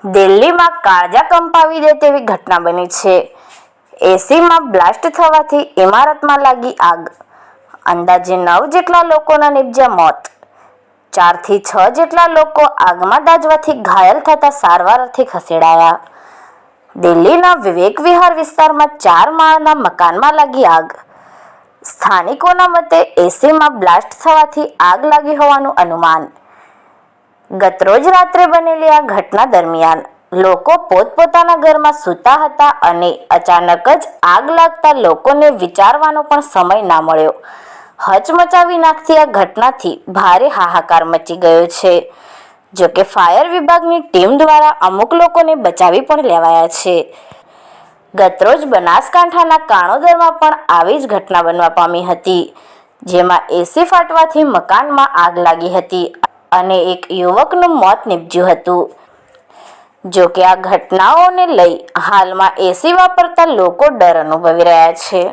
દિલ્હીમાં કાળજા કંપાવી દે તેવી ઘટના બની છે। એસીમાં બ્લાસ્ટ થવાથી ઇમારતમાં લાગી આગ। અંદાજે 9 જેટલા લોકોના નિપજ્યા મોત। 4 થી 6 જેટલા લોકો આગમાં દાઝવાથી ઘાયલ થતા સારવાર અર્થે ખસેડાયા। દિલ્હીના વિવેક વિહાર વિસ્તારમાં 4 માળના મકાનમાં લાગી આગ। સ્થાનિકોના મતે એસીમાં બ્લાસ્ટ થવાથી આગ લાગી હોવાનું અનુમાન। ગતરોજ રાત્રે બનેલી આ ઘટના દરમિયાન લોકો પોતપોતાના ઘરમાં સૂતા હતા અને અચાનક જ આગ લાગતા લોકોને વિચારવાનો પણ સમય ના મળ્યો। હચમચાવી નાખતી આ ઘટનાથી ભારે હાહાકાર મચી ગયો છે। જોકે ફાયર વિભાગની ટીમ દ્વારા અમુક લોકોને બચાવી પણ લેવાયા છે। ગતરોજ બનાસકાંઠાના કાણોદરમાં પણ આવી જ ઘટના બનવા પામી હતી, જેમાં એસી ફાટવાથી મકાનમાં આગ લાગી હતી અને એક યુવકનું મોત નીપજ્યું હતું। જોકે આ ઘટનાઓને લઈ હાલમાં એસી વાપરતા લોકો ડર અનુભવી રહ્યા છે।